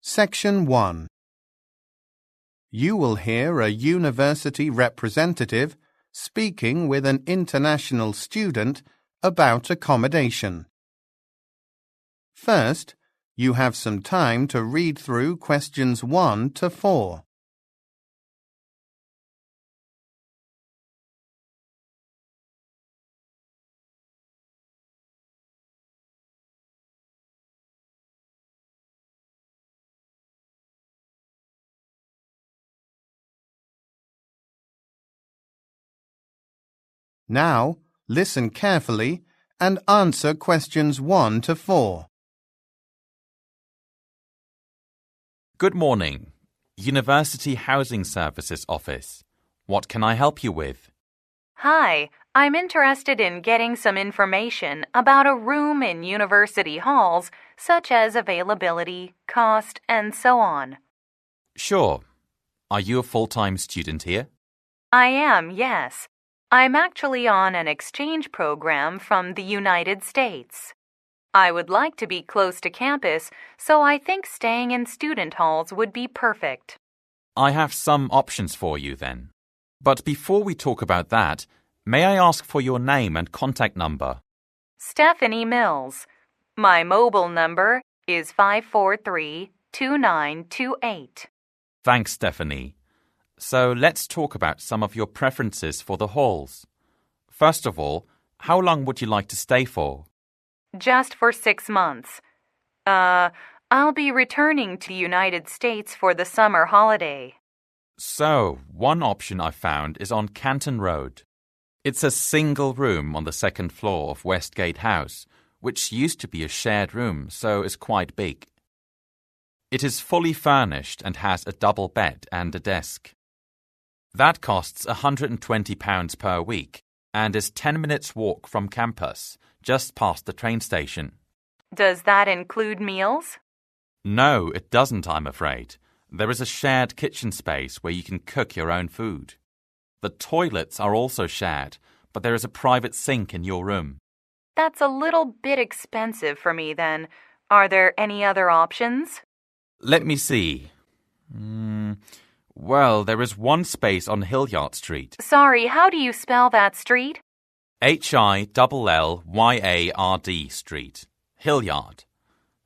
Section 1. You will hear a university representative speaking with an international student about accommodation. First, you have some time to read through questions 1 to 4. Now, listen carefully and answer questions 1 to 4. Good morning. University Housing Services Office. What can I help you with? Hi, I'm interested in getting some information about a room in university halls, such as availability, cost, and so on. Sure. Are you a full-time student here? I am, yes. I'm actually on an exchange program from the United States. I would like to be close to campus, so I think staying in student halls would be perfect. I have some options for you then. But before we talk about that, may I ask for your name and contact number? Stephanie Mills. My mobile number is 543-2928. Thanks, Stephanie. So let's talk about some of your preferences for the halls. First of all, how long would you like to stay for? Just for 6 months. I'll be returning to the United States for the summer holiday. So, one option I found is on Canton Road. It's a single room on the second floor of Westgate House, which used to be a shared room, so is quite big. It is fully furnished and has a double bed and a desk. That costs £120 per week and is 10 minutes walk from campus, just past the train station. Does that include meals? No, it doesn't, I'm afraid. There is a shared kitchen space where you can cook your own food. The toilets are also shared, but there is a private sink in your room. That's a little bit expensive for me then. Are there any other options? Let me see. Well, there is one space on Hillyard Street. Sorry, how do you spell that street? Hillyard Street. Hillyard.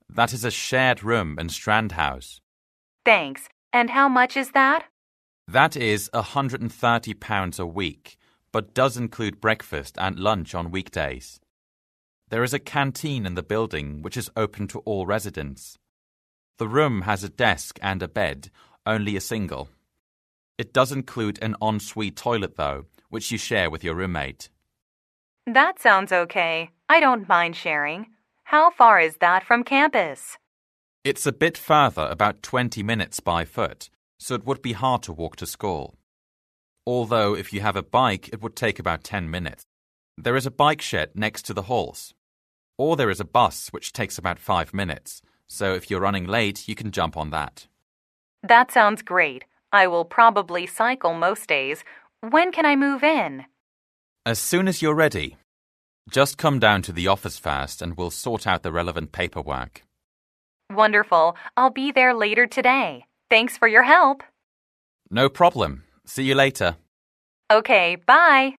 That is a shared room in Strand House. Thanks. And how much is that? That is £130 a week, but does include breakfast and lunch on weekdays. There is a canteen in the building which is open to all residents. The room has a desk and a bed, only a single. It does include an ensuite toilet though, which you share with your roommate. That sounds okay. I don't mind sharing. How far is that from campus? It's a bit further, about 20 minutes by foot, so it would be hard to walk to school. Although if you have a bike, it would take about 10 minutes. There is a bike shed next to the halls. Or there is a bus which takes about 5 minutes, so if you're running late, you can jump on that. That sounds great. I will probably cycle most days. When can I move in? As soon as you're ready. Just come down to the office first and we'll sort out the relevant paperwork. Wonderful. I'll be there later today. Thanks for your help. No problem. See you later. Okay, bye.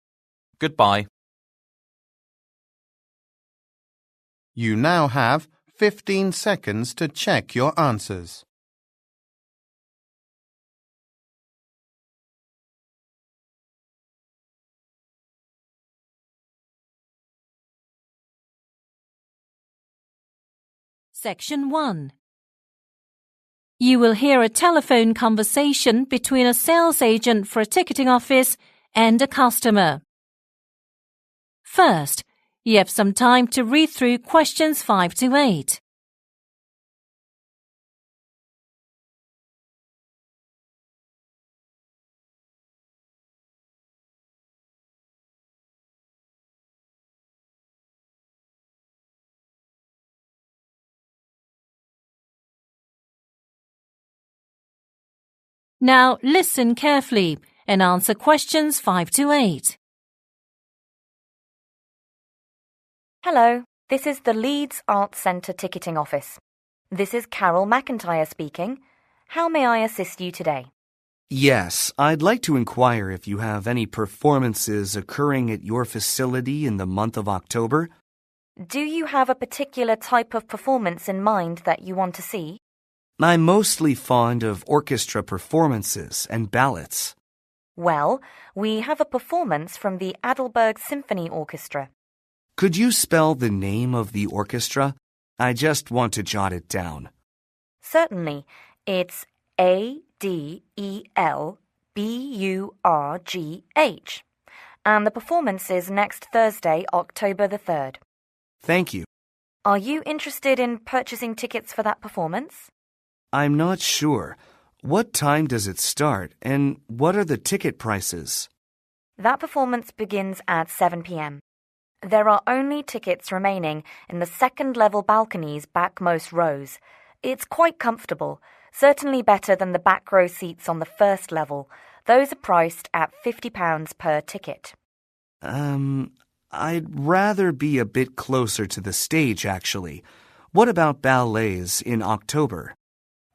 Goodbye. You now have 15 seconds to check your answers. Section 1. You will hear a telephone conversation between a sales agent for a ticketing office and a customer. First, you have some time to read through questions 5 to 8. Now listen carefully and answer questions 5 to 8. Hello, this is the Leeds Arts Centre ticketing office. This is Carol McIntyre speaking. How may I assist you today? Yes, I'd like to inquire if you have any performances occurring at your facility in the month of October. Do you have a particular type of performance in mind that you want to see? I'm mostly fond of orchestra performances and ballets. Well, we have a performance from the Adelberg Symphony Orchestra. Could you spell the name of the orchestra? I just want to jot it down. Certainly. It's Adelburgh. And the performance is next Thursday, October the 3rd. Thank you. Are you interested in purchasing tickets for that performance? I'm not sure. What time does it start, and what are the ticket prices? That performance begins at 7 p.m. There are only tickets remaining in the second-level balconies backmost rows. It's quite comfortable, certainly better than the back row seats on the first level. Those are priced at £50 per ticket. I'd rather be a bit closer to the stage, actually. What about ballets in October?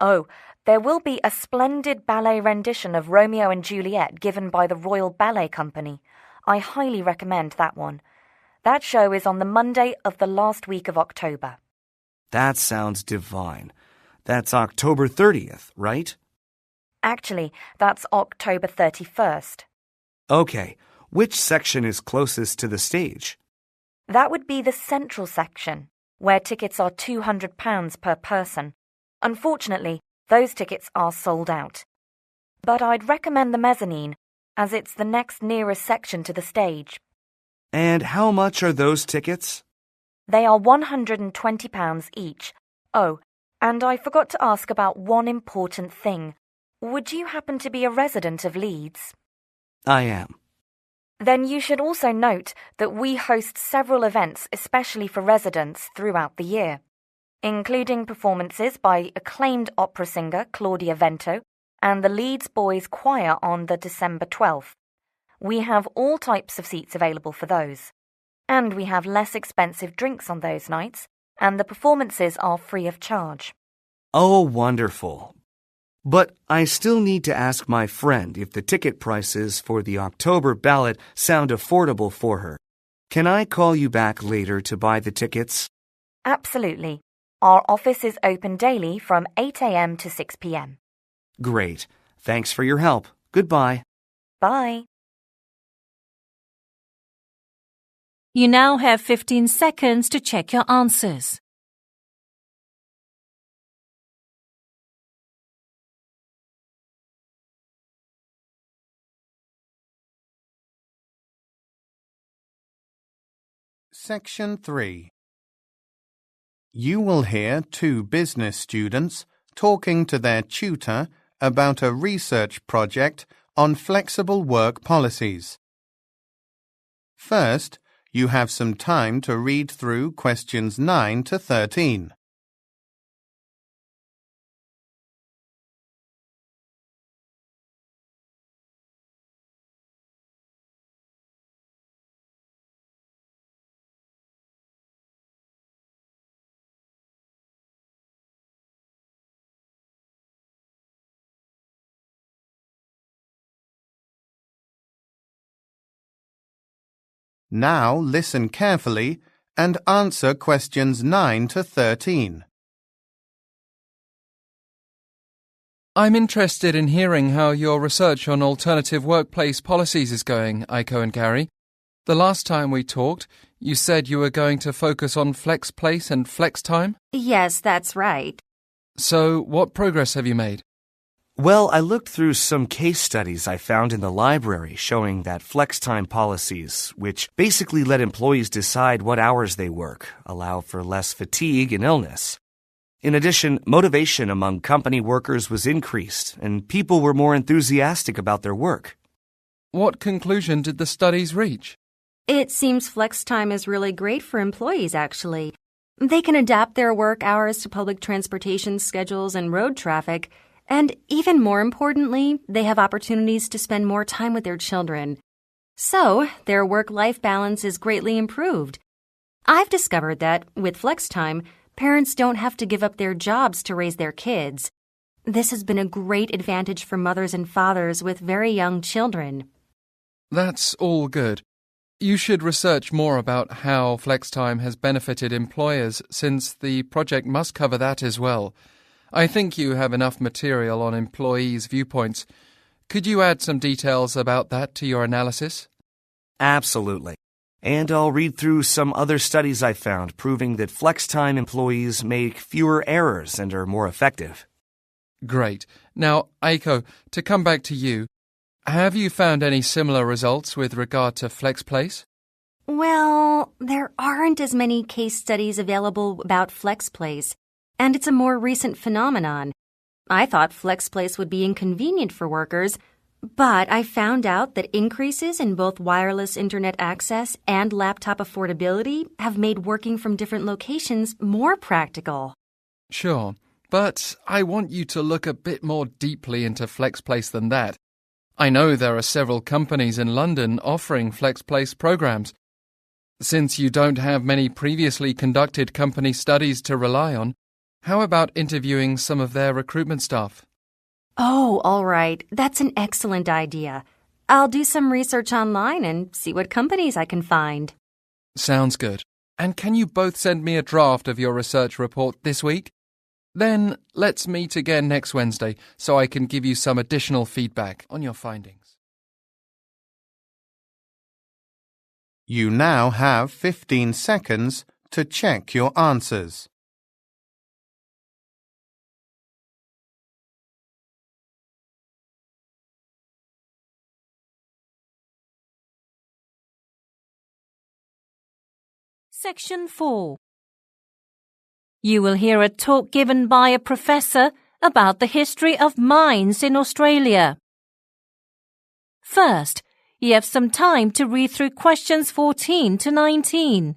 Oh, there will be a splendid ballet rendition of Romeo and Juliet given by the Royal Ballet Company. I highly recommend that one. That show is on the Monday of the last week of October. That sounds divine. That's October 30th, right? Actually, that's October 31st. Okay. Which section is closest to the stage? That would be the central section, where tickets are £200 per person. Unfortunately, those tickets are sold out. But I'd recommend the mezzanine, as it's the next nearest section to the stage. And how much are those tickets? They are £120 each. Oh, and I forgot to ask about one important thing. Would you happen to be a resident of Leeds? I am. Then you should also note that we host several events especially for residents throughout the year, including performances by acclaimed opera singer Claudia Vento and the Leeds Boys Choir on the December 12th. We have all types of seats available for those. And we have less expensive drinks on those nights, and the performances are free of charge. Oh, wonderful. But I still need to ask my friend if the ticket prices for the October ballot sound affordable for her. Can I call you back later to buy the tickets? Absolutely. Our office is open daily from 8 a.m. to 6 p.m. Great. Thanks for your help. Goodbye. Bye. You now have 15 seconds to check your answers. Section 3. You will hear two business students talking to their tutor about a research project on flexible work policies. First, you have some time to read through questions 9 to 13. Now listen carefully and answer questions 9 to 13. I'm interested in hearing how your research on alternative workplace policies is going, Aiko and Gary. The last time we talked, you said you were going to focus on flex place and flex time? Yes, that's right. So, what progress have you made? Well, I looked through some case studies I found in the library showing that flex time policies, which basically let employees decide what hours they work, allow for less fatigue and illness. In addition, motivation among company workers was increased, and people were more enthusiastic about their work. What conclusion did the studies reach? It seems flex time is really great for employees, actually. They can adapt their work hours to public transportation schedules and road traffic, and even more importantly, they have opportunities to spend more time with their children. So, their work-life balance is greatly improved. I've discovered that, with flex time, parents don't have to give up their jobs to raise their kids. This has been a great advantage for mothers and fathers with very young children. That's all good. You should research more about how FlexTime has benefited employers, since the project must cover that as well. I think you have enough material on employees' viewpoints. Could you add some details about that to your analysis? Absolutely. And I'll read through some other studies I found proving that FlexTime employees make fewer errors and are more effective. Great. Now, Aiko, to come back to you, have you found any similar results with regard to FlexPlace? Well, there aren't as many case studies available about FlexPlace, and it's a more recent phenomenon. I thought FlexPlace would be inconvenient for workers, but I found out that increases in both wireless internet access and laptop affordability have made working from different locations more practical. Sure, but I want you to look a bit more deeply into FlexPlace than that. I know there are several companies in London offering FlexPlace programs. Since you don't have many previously conducted company studies to rely on, how about interviewing some of their recruitment staff? Oh, all right. That's an excellent idea. I'll do some research online and see what companies I can find. Sounds good. And can you both send me a draft of your research report this week? Then let's meet again next Wednesday so I can give you some additional feedback on your findings. You now have 15 seconds to check your answers. Section 4. You will hear a talk given by a professor about the history of mines in Australia. First, you have some time to read through questions 14 to 19.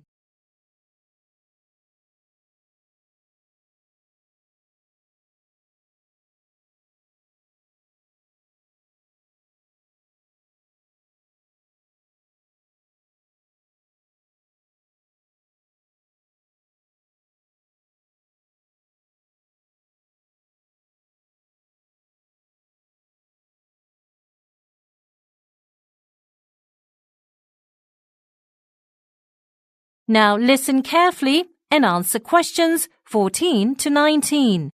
Now listen carefully and answer questions 14 to 19.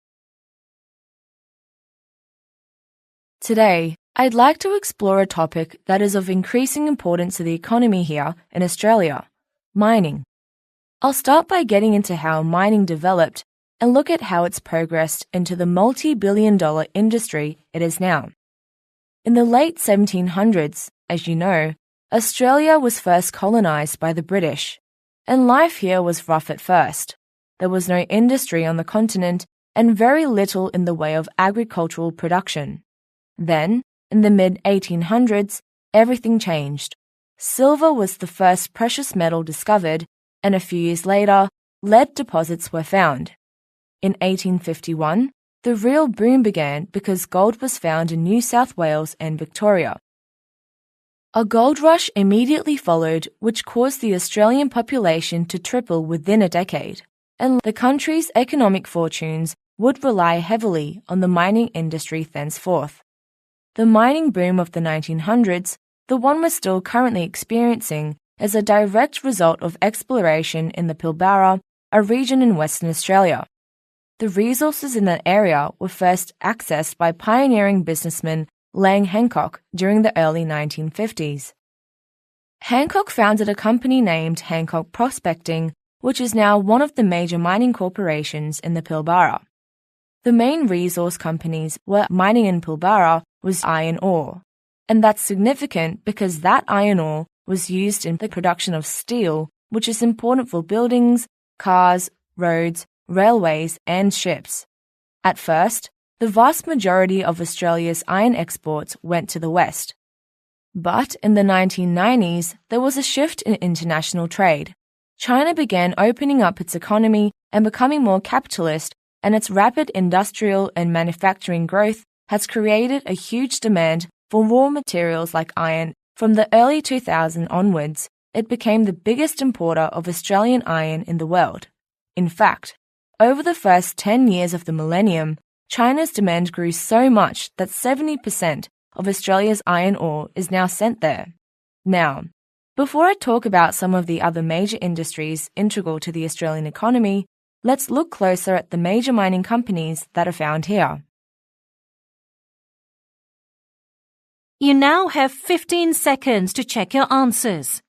Today, I'd like to explore a topic that is of increasing importance to the economy here in Australia: mining. I'll start by getting into how mining developed and look at how it's progressed into the multi-billion-dollar industry it is now. In the late 1700s, as you know, Australia was first colonised by the British, and life here was rough at first. There was no industry on the continent and very little in the way of agricultural production. Then, in the mid-1800s, everything changed. Silver was the first precious metal discovered, and a few years later, lead deposits were found. In 1851, the real boom began because gold was found in New South Wales and Victoria. A gold rush immediately followed, which caused the Australian population to triple within a decade, and the country's economic fortunes would rely heavily on the mining industry thenceforth. The mining boom of the 1900s, the one we're still currently experiencing, is a direct result of exploration in the Pilbara, a region in Western Australia. The resources in that area were first accessed by pioneering businessman Lang Hancock during the early 1950s. Hancock founded a company named Hancock Prospecting, which is now one of the major mining corporations in the Pilbara. The main resource companies were mining in Pilbara was iron ore, and that's significant because that iron ore was used in the production of steel, which is important for buildings, cars, roads, railways, and ships. At first, the vast majority of Australia's iron exports went to the West. But in the 1990s, there was a shift in international trade. China began opening up its economy and becoming more capitalist, and its rapid industrial and manufacturing growth has created a huge demand for raw materials like iron. From the early 2000s onwards, it became the biggest importer of Australian iron in the world. In fact, Over the first 10 years of the millennium, China's demand grew so much that 70% of Australia's iron ore is now sent there. Now, before I talk about some of the other major industries integral to the Australian economy, let's look closer at the major mining companies that are found here. You now have 15 seconds to check your answers.